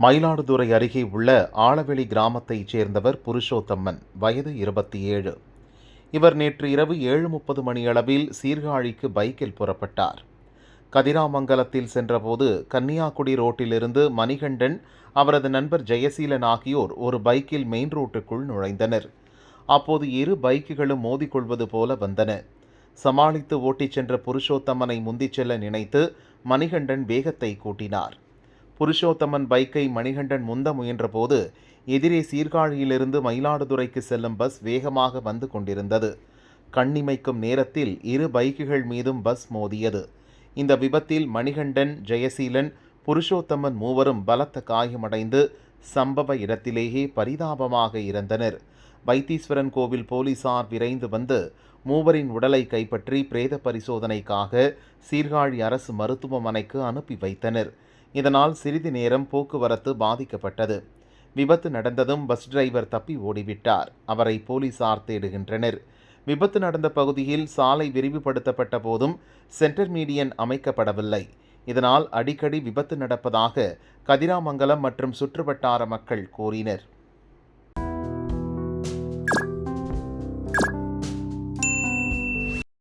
மயிலாடுதுறை அருகே உள்ள ஆலவெளி கிராமத்தைச் சேர்ந்தவர் புருஷோத்தம்மன், வயது 27. இவர் நேற்று இரவு 7:30 மணியளவில் சீர்காழிக்கு பைக்கில் புறப்பட்டார். கதிராமங்கலத்தில் சென்றபோது கன்னியாகுடி ரோட்டிலிருந்து மணிகண்டன், அவரது நண்பர் ஜெயசீலன் ஆகியோர் ஒரு பைக்கில் மெயின் ரோட்டுக்குள் நுழைந்தனர். அப்போது இரு பைக்குகளும் மோதிக்கொள்வது போல வந்தன. சமாளித்து ஓட்டிச் சென்ற புருஷோத்தமனை முந்திச் செல்ல நினைத்து மணிகண்டன் வேகத்தை கூட்டினார். புருஷோத்தமன் பைக்கை மணிகண்டன் முந்த முயன்றபோது எதிரே சீர்காழியிலிருந்து மயிலாடுதுறைக்கு செல்லும் பஸ் வேகமாக வந்து கொண்டிருந்தது. கண்ணிமைக்கும் நேரத்தில் இரு பைக்குகள் மீதும் பஸ் மோதியது. இந்த விபத்தில் மணிகண்டன், ஜெயசீலன், புருஷோத்தமன் மூவரும் பலத்த காயமடைந்து சம்பவ இடத்திலேயே பரிதாபமாக இறந்தனர். வைத்தீஸ்வரன் கோவில் போலீசார் விரைந்து வந்து மூவரின் உடலை கைப்பற்றி பிரேத பரிசோதனைக்காக சீர்காழி அரசு மருத்துவமனைக்கு அனுப்பி வைத்தனர். இதனால் சிறிது நேரம் போக்குவரத்து பாதிக்கப்பட்டது. விபத்து நடந்ததும் பஸ் டிரைவர் தப்பி ஓடிவிட்டார். அவரை போலீசார் தேடுகின்றனர். விபத்து நடந்த பகுதியில் சாலை விரிவுபடுத்தப்பட்ட போதும் சென்டர் மீடியன் அமைக்கப்படவில்லை. இதனால் அடிக்கடி விபத்து நடப்பதாக கதிராமங்கலம் மற்றும் சுற்றுவட்டார மக்கள் கூறினர்.